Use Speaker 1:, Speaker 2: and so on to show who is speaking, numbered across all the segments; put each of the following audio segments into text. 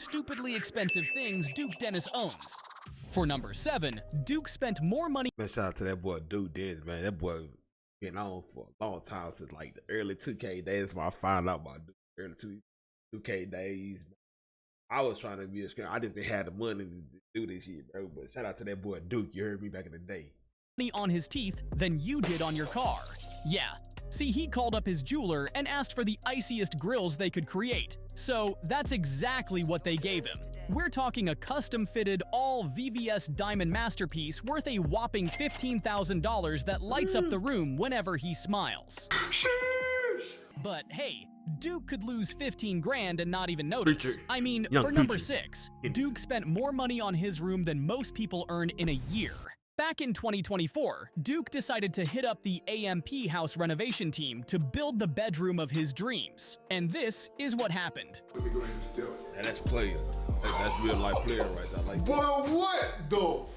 Speaker 1: stupidly expensive things Duke Dennis owns. For number 7, Duke spent more money.
Speaker 2: Man, shout out to that boy Duke Dennis, man. That boy been on for a long time, since like the early 2K days when I found out about Duke. Early 2K days. I was trying to be a screen. I just didn't have the money to do this shit, bro. But shout out to that boy Duke. You heard me back in the day.
Speaker 1: On his teeth than you did on your car. Yeah. See, he called up his jeweler and asked for the iciest grills they could create. So that's exactly what they gave him. We're talking a custom-fitted, all VVS diamond masterpiece worth a whopping $15,000 that lights up the room whenever he smiles. But hey, Duke could lose 15 grand and not even notice. I mean, for number 6, Duke spent more money on his room than most people earn in a year. Back in 2024, Duke decided to hit up the AMP house renovation team to build the bedroom of his dreams. And this is what happened.
Speaker 2: Let me go ahead and steal. And that's player. That's real life player right there. Like,
Speaker 3: boy, what though?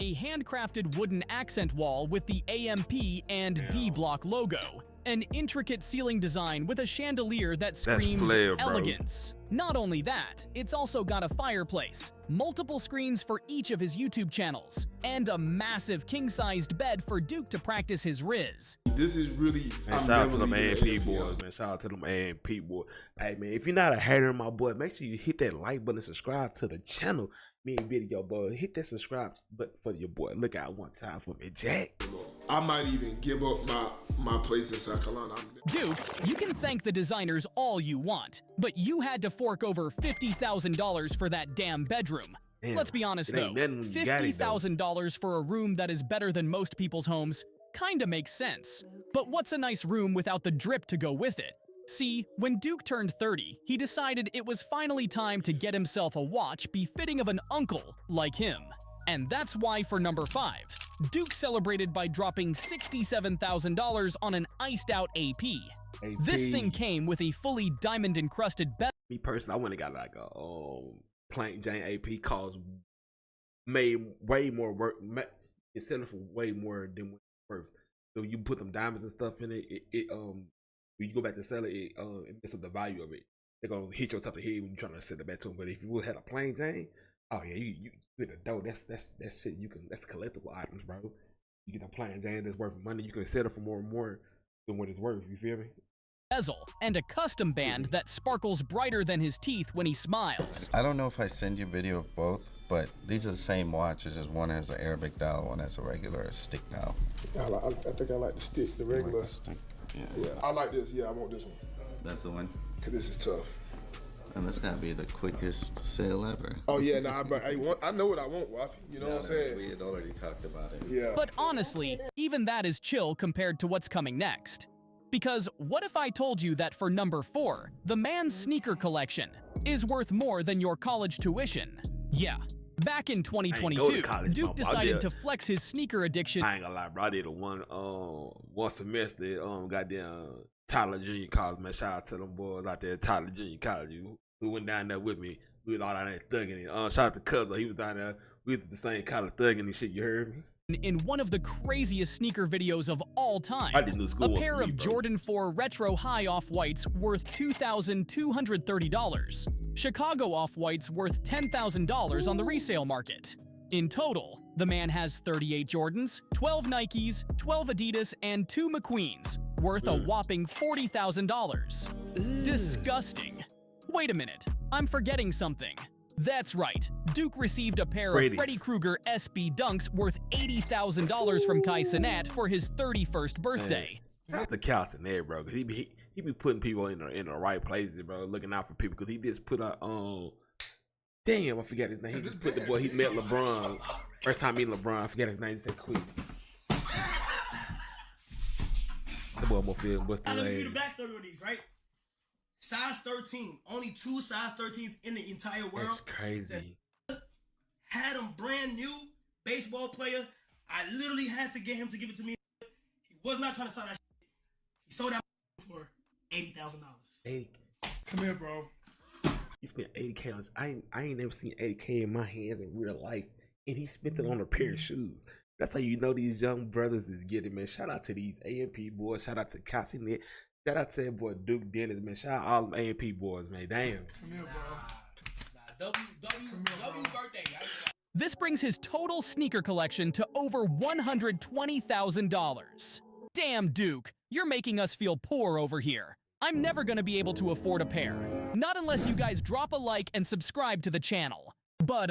Speaker 1: A handcrafted wooden accent wall with the AMP and D Block logo. An intricate ceiling design with a chandelier that screams elegance. Not only that, it's also got a fireplace, multiple screens for each of his YouTube channels, and a massive king-sized bed for Duke to practice his riz.
Speaker 3: This is really...
Speaker 2: Man, shout out to them AMP boys, man. Shout out to them AMP boys. Hey, man, if you're not a hater of my boy, make sure you hit that like button and subscribe to the channel. Me and video, boy, hit that subscribe button for your boy. Look out one time for me, Jack.
Speaker 3: I might even give up my place in South Carolina.
Speaker 1: Duke, you can thank the designers all you want, but you had to fork over $50,000 for that damn bedroom. Damn, let's be honest though, $50,000 for a room that is better than most people's homes kinda makes sense. But what's a nice room without the drip to go with it? See, when Duke turned 30, he decided it was finally time to get himself a watch befitting of an uncle like him. And that's why for number 5, Duke celebrated by dropping $67,000 on an iced-out AP. This thing came with a fully diamond-encrusted bezel.
Speaker 2: Me personally, I went and got like a plain Jane AP, cost made way more work. It's selling for way more than what it's worth. So you put them diamonds and stuff in it. When you go back to sell it, it messes up the value of it. They're gonna hit you on top of the head when you're trying to sell it back to them. But if you would have a plain Jane, oh yeah, you get a dough. That's shit. That's collectible items, bro. You get a plain Jane that's worth money. You can sell it for more and more than what it's worth. You feel me?
Speaker 1: Bezel and a custom band that sparkles brighter than his teeth when he smiles.
Speaker 4: I don't know if I send you video of both, but these are the same watches. Just one has an Arabic dial, one has a regular stick dial.
Speaker 3: I think I like the stick, the regular.
Speaker 4: Like the stick.
Speaker 3: Yeah, I like this. Yeah, I want this one.
Speaker 4: That's the one.
Speaker 3: Cause this is tough.
Speaker 4: And that's gotta be the quickest sale ever.
Speaker 3: Oh yeah, nah, but I know what I want, Waf. You know what I'm saying?
Speaker 4: We had already talked about it.
Speaker 3: Yeah.
Speaker 1: But honestly, even that is chill compared to what's coming next. Because what if I told you that for number 4, the man's sneaker collection is worth more than your college tuition? Yeah. Back in 2022, Duke decided to flex his sneaker addiction.
Speaker 2: I ain't gonna lie, bro. I did a one semester goddamn Tyler Junior College, man. Shout out to them boys out there at Tyler Junior College who went down there with me. We was all down there thugging it. Shout out to Cuzzo. He was down there. We was at the same college thugging and shit. You heard me?
Speaker 1: In one of the craziest sneaker videos of all time,
Speaker 2: I did new school
Speaker 1: a pair of Jordan 4 Retro High Off-Whites worth $2,230. Chicago Off-Whites worth $10,000 on the resale market. In total, the man has 38 Jordans, 12 Nikes, 12 Adidas, and 2 McQueens, worth a whopping $40,000. Disgusting. Wait a minute, I'm forgetting something. That's right, Duke received a pair of Freddy Krueger SB Dunks worth $80,000 from Kai Cenat for his 31st birthday.
Speaker 2: Shout out to Kai Cenat, bro, because he be putting people in the right places, bro, looking out for people, because he just put out, damn, I forgot his name. He just put the boy, he met LeBron. First time meeting LeBron, I forgot his name, he said quick. The boy almost feel busted.
Speaker 5: I'll give you the backstory on these, right? Size 13, only 2 size 13s in the entire world.
Speaker 2: That's crazy.
Speaker 5: Had him brand new, baseball player. I literally had to get him to give it to me. He was not trying to sell that shit. He sold that for $80,000.
Speaker 3: Come here, bro.
Speaker 2: He spent $80K on. I ain't never seen $80K in my hands in real life, and he spent it on a pair of shoes. That's how you know these young brothers is getting, man. Shout out to these AMP boys. Shout out to Cassie Net. Shout out to that boy Duke Dennis, man. Shout out all them AMP boys, man. Damn.
Speaker 3: Come here, bro.
Speaker 5: W birthday.
Speaker 1: This brings his total sneaker collection to over $120,000. Damn, Duke, you're making us feel poor over here. I'm never gonna be able to afford a pair. Not unless you guys drop a like and subscribe to the channel. But,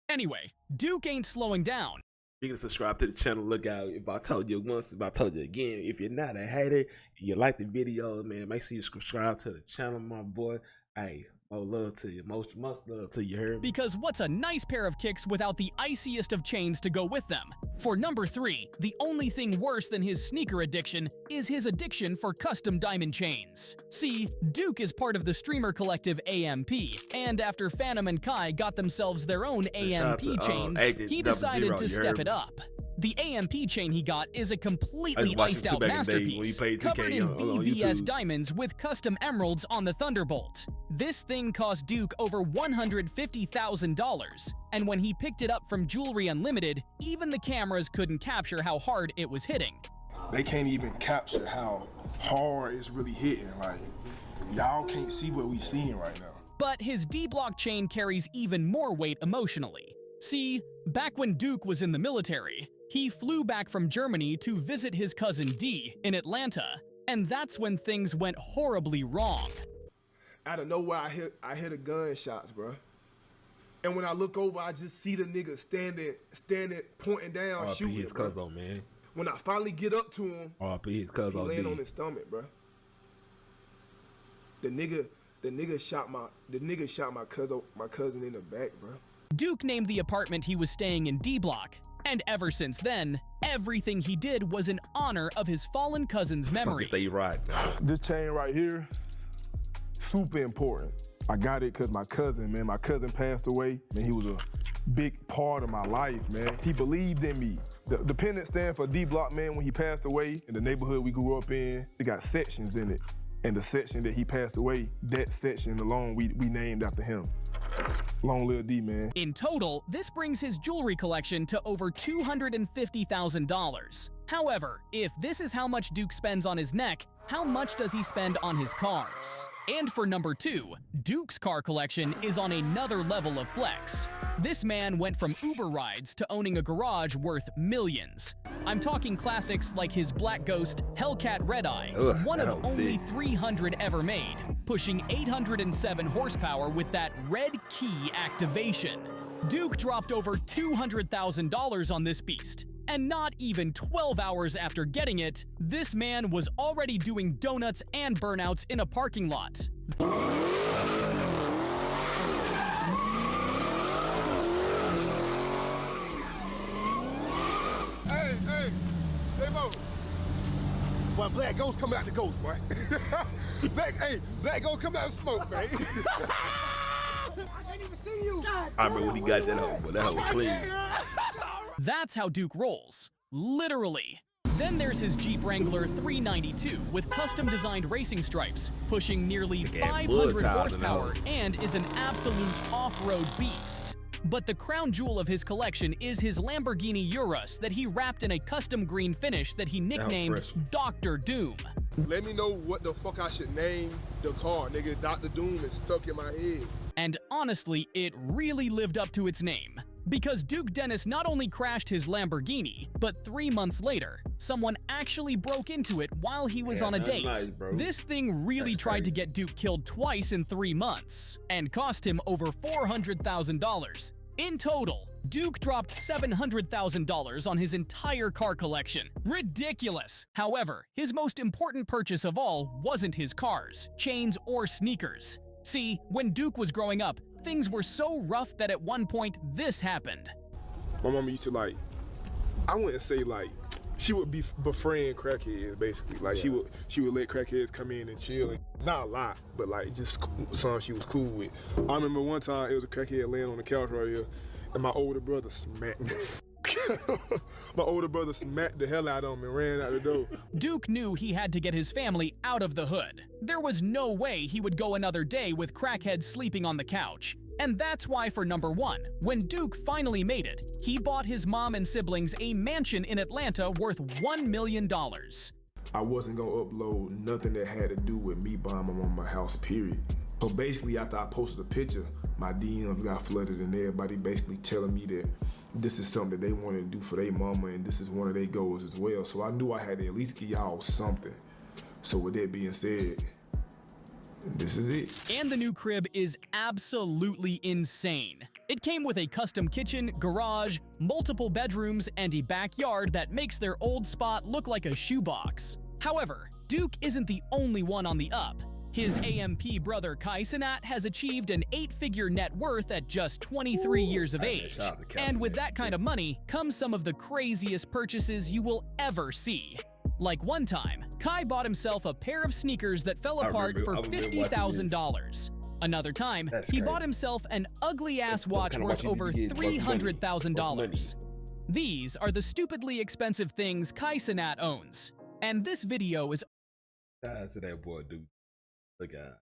Speaker 1: anyway, Duke ain't slowing down.
Speaker 2: You can subscribe to the channel. Look out. If I told you once, if I told you again, if you're not a hater, and you like the video, man, make sure you subscribe to the channel, my boy. Hey, more love to you. Much love to you, heard me?
Speaker 1: Because what's a nice pair of kicks without the iciest of chains to go with them? For number 3, the only thing worse than his sneaker addiction is his addiction for custom diamond chains. See, Duke is part of the streamer collective AMP, and after Phantom and Kai got themselves their own AMP chains, he decided to step it up. The AMP chain he got is a completely iced out masterpiece, covered in VVS diamonds with custom emeralds on the Thunderbolt. This thing cost Duke over $150,000, and when he picked it up from Jewelry Unlimited, even the cameras couldn't capture how hard it was hitting.
Speaker 3: They can't even capture how hard it's really hitting. Like, y'all can't see what we seeing right now.
Speaker 1: But his D-Block chain carries even more weight emotionally. See, back when Duke was in the military, he flew back from Germany to visit his cousin D in Atlanta, and that's when things went horribly wrong.
Speaker 3: Out of nowhere, I hear the gunshots, bro. And when I look over, I just see the nigga standing, pointing down, shooting.
Speaker 2: his cousin, man.
Speaker 3: When I finally get up to him,
Speaker 2: his cousin,
Speaker 3: he laying on his stomach, bro. The nigga shot my cousin in the back, bro.
Speaker 1: Duke named the apartment he was staying in D-Block, and ever since then, everything he did was in honor of his fallen cousin's memory.
Speaker 2: Stay right, man.
Speaker 3: This chain right here, super important. I got it because my cousin passed away, and he was a big part of my life, man. He believed in me. The pendant stand for D-Block, man. When he passed away, in the neighborhood we grew up in, it got sections in it. And the section that he passed away, that section alone, we named after him. Long live D, man.
Speaker 1: In total, this brings his jewelry collection to over $250,000. However, if this is how much Duke spends on his neck, how much does he spend on his cars? And for number 2, Duke's car collection is on another level of flex. This man went from Uber rides to owning a garage worth millions. I'm talking classics like his Black Ghost Hellcat Red Eye, one of only 300 ever made, pushing 807 horsepower with that red key activation. Duke dropped over $200,000 on this beast. And not even 12 hours after getting it, this man was already doing donuts and burnouts in a parking lot.
Speaker 3: Hey, Mo. Boy, Black Ghost coming out the ghost, boy. Black Ghost coming out of smoke, man. I can't even see you.
Speaker 2: I remember when he got that hoe, but that hoe was clean.
Speaker 1: That's how Duke rolls. Literally. Then there's his Jeep Wrangler 392 with custom-designed racing stripes, pushing nearly 500 horsepower and is an absolute off-road beast. But the crown jewel of his collection is his Lamborghini Urus that he wrapped in a custom green finish that he nicknamed Dr. Doom.
Speaker 3: Let me know what the fuck I should name the car, nigga. Dr. Doom is stuck in my head.
Speaker 1: And honestly, it really lived up to its name. Because Duke Dennis not only crashed his Lamborghini, but 3 months later, someone actually broke into it while he was on a date.
Speaker 2: Nice,
Speaker 1: this thing really tried to get Duke killed twice in 3 months, and cost him over $400,000. In total, Duke dropped $700,000 on his entire car collection. Ridiculous! However, his most important purchase of all wasn't his cars, chains, or sneakers. See, when Duke was growing up, things were so rough that at one point this happened.
Speaker 3: My mama used to I wouldn't say she would befriend crackheads basically. She would let crackheads come in and chill. And not a lot, but just some she was cool with. I remember one time it was a crackhead laying on the couch right here, and my older brother smacked me. My older brother smacked the hell out of him and ran out the door.
Speaker 1: Duke knew he had to get his family out of the hood. There was no way he would go another day with crackheads sleeping on the couch. And that's why for number 1, when Duke finally made it, he bought his mom and siblings a mansion in Atlanta worth $1 million.
Speaker 3: I wasn't gonna upload nothing that had to do with me buying my mama a house, period. So basically, after I posted the picture, my DMs got flooded and everybody basically telling me that this is something that they wanted to do for their mama and this is one of their goals as well. So I knew I had to at least give y'all something. So with that being said, this is it.
Speaker 1: And the new crib is absolutely insane. It came with a custom kitchen, garage, multiple bedrooms, and a backyard that makes their old spot look like a shoebox. However, Duke isn't the only one on the up. His AMP brother Kai Cenat has achieved an 8-figure net worth at just 23 years of age. And with that kind of money comes some of the craziest purchases you will ever see. Like one time, Kai bought himself a pair of sneakers that fell apart for $50,000. Another time, he bought himself an ugly-ass watch worth over $300,000. These are the stupidly expensive things Kai Cenat owns. And this video is...
Speaker 2: Shout out to that boy, dude. Look at